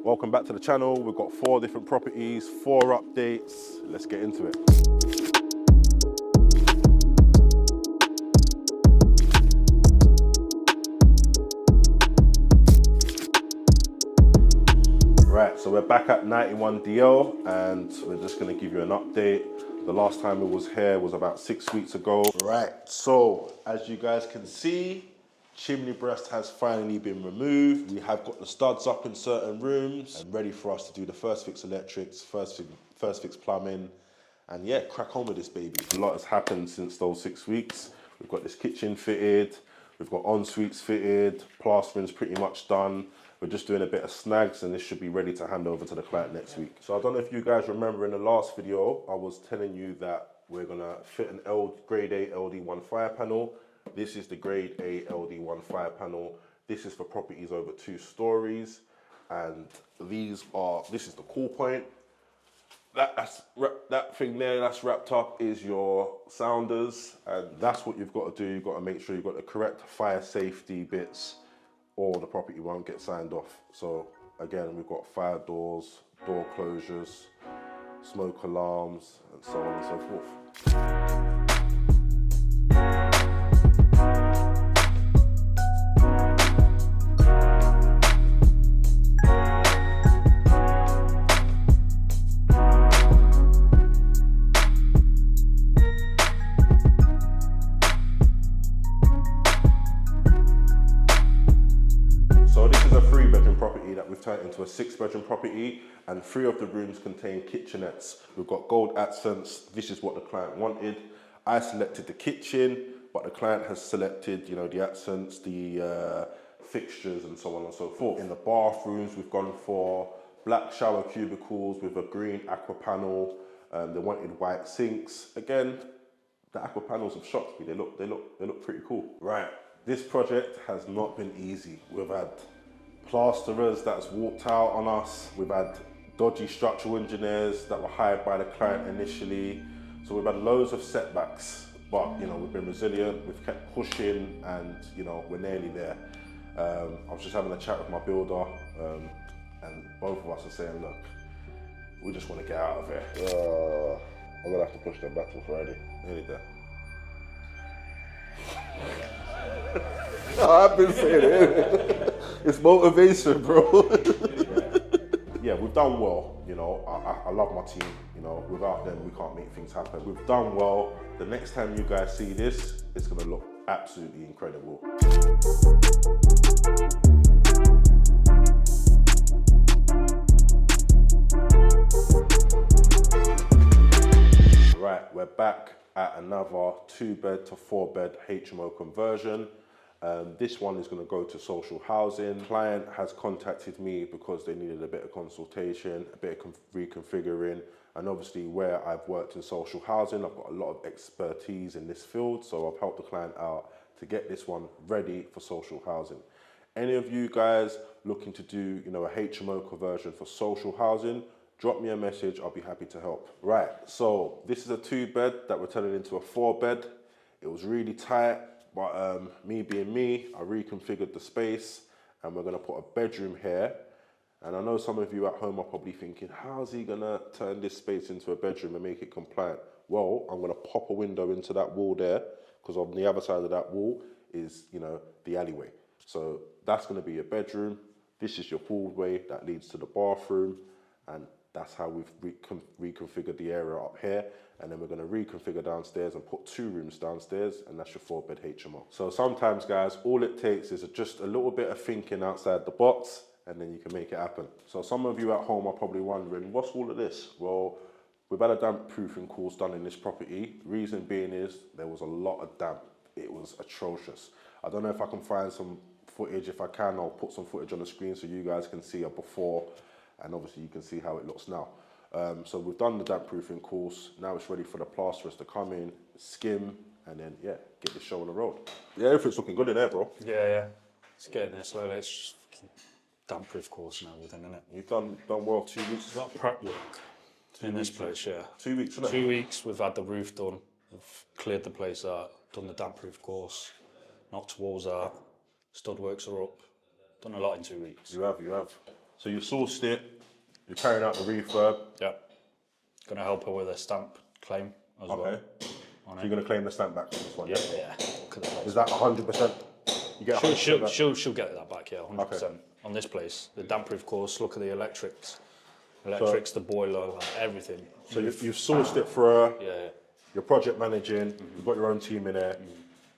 Welcome back to the channel. We've got 4 different properties, 4 updates. Let's get into it. Right, so we're back at 91 DL and we're just gonna give you an update. The last time we was here was about 6 weeks ago. Right, so as you guys can see, chimney breast has finally been removed. We have got the studs up in certain rooms and ready for us to do the first fix electrics, first fix plumbing, and yeah, crack on with this baby. A lot has happened since those 6 weeks. We've got this kitchen fitted, we've got en-suites fitted, plastering's pretty much done. We're just doing a bit of snags and this should be ready to hand over to the client next week. So I don't know if you guys remember in the last video, I was telling you that we're gonna fit an grade A LD1 fire panel. This is the grade A LD1 fire panel. This is for properties over 2 stories. And this is the cool point. That thing there that's wrapped up is your sounders. And that's what you've got to do. You've got to make sure you've got the correct fire safety bits or the property won't get signed off. So again, we've got fire doors, door closures, smoke alarms, and so on and so forth. Turned into a 6-bedroom property, and 3 of the rooms contain kitchenettes. We've got gold accents. This is what the client wanted. I selected the kitchen, but the client has selected, you know, the accents, the fixtures, and so on and so forth. In the bathrooms, we've gone for black shower cubicles with a green aqua panel. They wanted white sinks. Again, the aqua panels have shocked me. They look pretty cool. Right, this project has not been easy. We've had plasterers that's walked out on us. We've had dodgy structural engineers that were hired by the client initially. So we've had loads of setbacks, but you know, we've been resilient, we've kept pushing, and you know, we're nearly there. I was just having a chat with my builder, and both of us are saying, look, we just want to get out of here. I'm gonna have to push them back till Friday. Nearly there. I've been saying it. It's motivation, bro. Yeah, we've done well. You know, I love my team. You know, without them, we can't make things happen. We've done well. The next time you guys see this, it's gonna look absolutely incredible. Right, we're back at another 2-bed to 4-bed HMO conversion. This one is going to go to social housing. Client has contacted me because they needed a bit of consultation, a bit of reconfiguring, and obviously where I've worked in social housing, I've got a lot of expertise in this field, so I've helped the client out to get this one ready for social housing. Any of you guys looking to do, you know, a HMO conversion for social housing, drop me a message, I'll be happy to help. Right, so this is a 2-bed that we're turning into a 4-bed. It was really tight, but me being me, I reconfigured the space, and we're gonna put a bedroom here. And I know some of you at home are probably thinking, how's he gonna turn this space into a bedroom and make it compliant? Well, I'm gonna pop a window into that wall there, because on the other side of that wall is, you know, the alleyway. So that's gonna be your bedroom. This is your hallway that leads to the bathroom, and that's how we've reconfigured the area up here. And then we're gonna reconfigure downstairs and put 2 rooms downstairs, and that's your 4-bed HMO. So sometimes, guys, all it takes is just a little bit of thinking outside the box, and then you can make it happen. So some of you at home are probably wondering, what's all of this? Well, we've had a damp proofing course done in this property. Reason being is there was a lot of damp. It was atrocious. I don't know if I can find some footage. If I can, I'll put some footage on the screen so you guys can see a before, and obviously you can see how it looks now. So we've done the damp proofing course. Now it's ready for the plasterers to come in, skim, and then yeah, get the show on the road. Yeah, everything's looking good in there, bro. Yeah. It's getting there slowly. It's just damp proof course and everything, isn't it? You've done well. 2 weeks. It's about prep work in this place, yeah. 2 weeks, isn't it? 2 weeks. We've had the roof done. We've cleared the place out. Done the damp proof course. Knocked walls out. Stud works are up. Done a lot in 2 weeks. You have. So you've sourced it, you're carrying out the refurb. Yeah. Going to help her with a stamp claim as well. Okay. So you're going to claim the stamp back for this one, Yeah, yeah. Look at the place. Is that 100%? You get 100% back? She'll get that back, yeah, 100%. Okay. On this place, the damp-proof course, look at the electrics, the boiler, everything. So you've sourced it for her, Yeah. you're project managing, you've got your own team in there,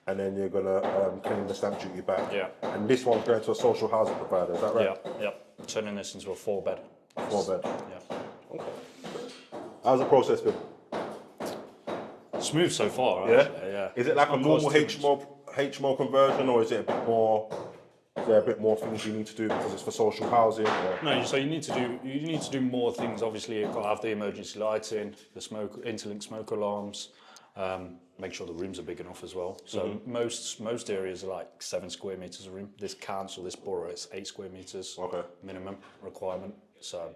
and then you're going to claim the stamp duty back. Yeah. And this one's going to a social housing provider, is that right? Yeah. Turning this into a 4-bed. 4-bed. Yeah. Okay. How's the process been? Smooth so far, Yeah? actually. Yeah. Is it like a normal cost too much. HMO conversion, or is it a bit more? Is there a bit more things you need to do because it's for social housing? Or? No, so you need to do more things. Obviously, you've got to have the emergency lighting, the interlink smoke alarms. Make sure the rooms are big enough as well. So most areas are like 7 square meters a room. This council, this borough, it's 8 square meters. Okay. Minimum requirement. So,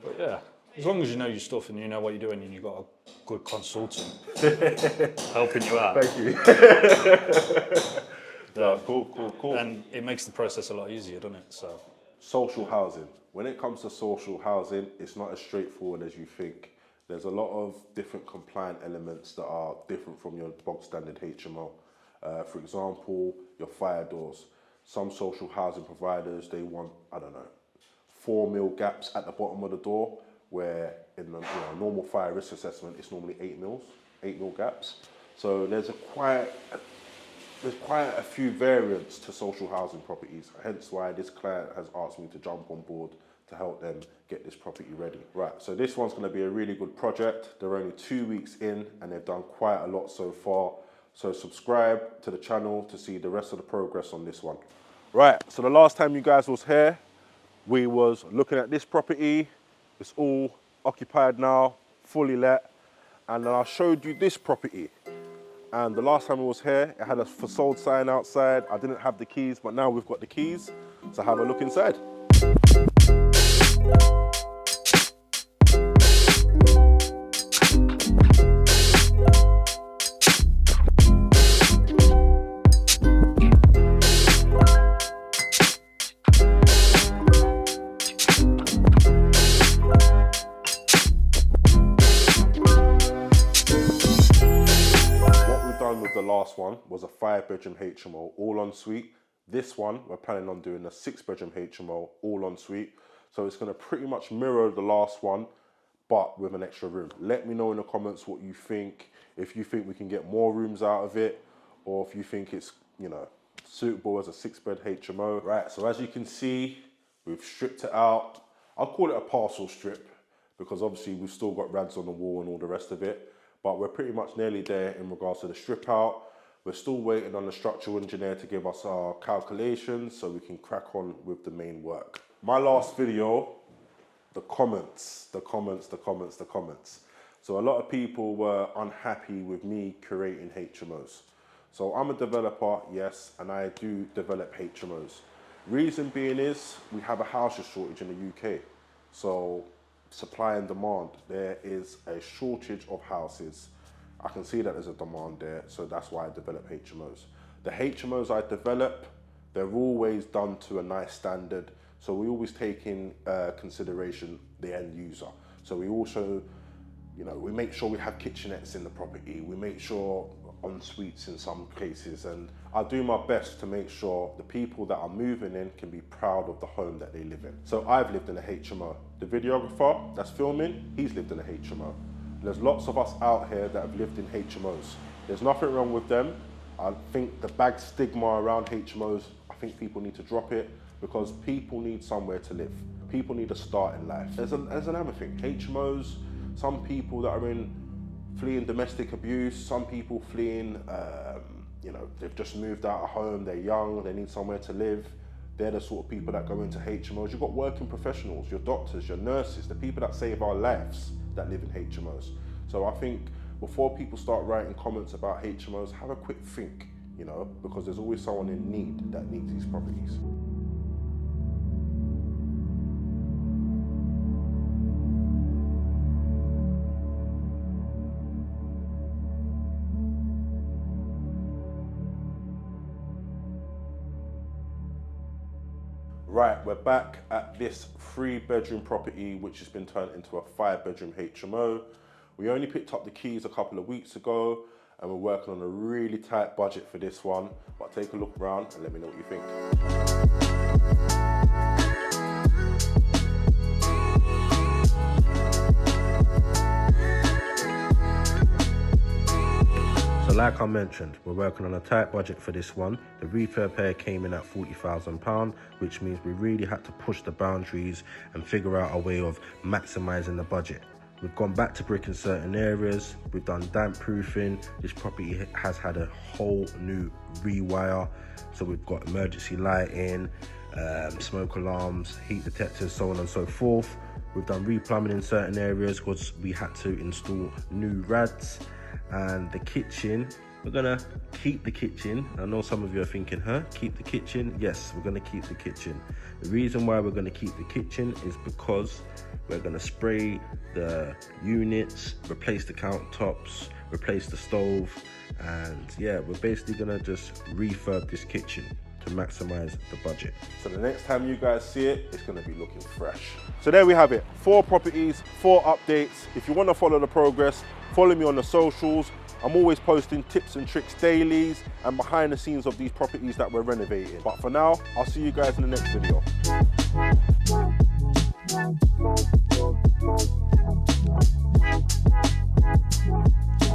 but yeah, as long as you know your stuff and you know what you're doing and you've got a good consultant helping you out. Thank you. Yeah, cool. And it makes the process a lot easier, doesn't it? So. Social housing. When it comes to social housing, it's not as straightforward as you think. There's a lot of different compliant elements that are different from your bog standard HMO. For example, your fire doors. Some social housing providers, they want, 4 mil gaps at the bottom of the door, where in the normal fire risk assessment, it's normally 8 mil gaps. So there's quite a few variants to social housing properties, hence why this client has asked me to jump on board to help them get this property ready. Right, so this one's going to be a really good project. They're only 2 weeks in and they've done quite a lot so far. So subscribe to the channel to see the rest of the progress on this one. Right, so the last time you guys was here, we was looking at this property. It's all occupied now, fully let. And then I showed you this property. And the last time I was here, it had a for sold sign outside. I didn't have the keys, but now we've got the keys. So have a look inside. The last one was a 5-bedroom HMO, all en suite. This one, we're planning on doing a 6-bedroom HMO, all en suite. So it's going to pretty much mirror the last one, but with an extra room. Let me know in the comments what you think, if you think we can get more rooms out of it, or if you think it's, suitable as a 6-bed HMO. Right, so as you can see, we've stripped it out. I'll call it a parcel strip, because obviously we've still got rads on the wall and all the rest of it. But we're pretty much nearly there in regards to the strip out. We're still waiting on the structural engineer to give us our calculations so we can crack on with the main work. My last video, the comments. So a lot of people were unhappy with me creating HMOs. So I'm a developer, yes, and I do develop HMOs. Reason being is we have a housing shortage in the UK. So supply and demand, there is a shortage of houses. I can see that there's a demand there, so that's why I develop HMOs. The HMOs I develop, they're always done to a nice standard, so we always take in consideration the end user. So we also, we make sure we have kitchenettes in the property, we make sure en suites in some cases, and I do my best to make sure the people that are moving in can be proud of the home that they live in. So I've lived in a HMO. The videographer that's filming, he's lived in a HMO. There's lots of us out here that have lived in HMOs. There's nothing wrong with them. I think the bad stigma around HMOs, I think people need to drop it, because people need somewhere to live. People need a start in life. There's another thing, HMOs, some people that are fleeing domestic abuse, some people fleeing, they've just moved out of home, they're young, they need somewhere to live. They're the sort of people that go into HMOs. You've got working professionals, your doctors, your nurses, the people that save our lives that live in HMOs. So I think before people start writing comments about HMOs, have a quick think, because there's always someone in need that needs these properties. Right, we're back at this 3-bedroom property which has been turned into a 5-bedroom HMO. We only picked up the keys a couple of weeks ago and we're working on a really tight budget for this one, but take a look around and let me know what you think. So like I mentioned, we're working on a tight budget for this one. The refurb here came in at £40,000, which means we really had to push the boundaries and figure out a way of maximising the budget. We've gone back to brick in certain areas, we've done damp proofing, this property has had a whole new rewire, so we've got emergency lighting, smoke alarms, heat detectors, so on and so forth. We've done replumbing in certain areas because we had to install new rads. And the kitchen, we're gonna keep the kitchen. I know some of you are thinking, keep the kitchen? Yes, we're gonna keep the kitchen. The reason why we're gonna keep the kitchen is because we're gonna spray the units, replace the countertops, replace the stove, and yeah, we're basically gonna just refurb this kitchen to maximize the budget. So the next time you guys see it, it's gonna be looking fresh. So there we have it, 4 properties, 4 updates. If you wanna follow the progress, follow me on the socials. I'm always posting tips and tricks dailies and behind the scenes of these properties that we're renovating. But for now, I'll see you guys in the next video.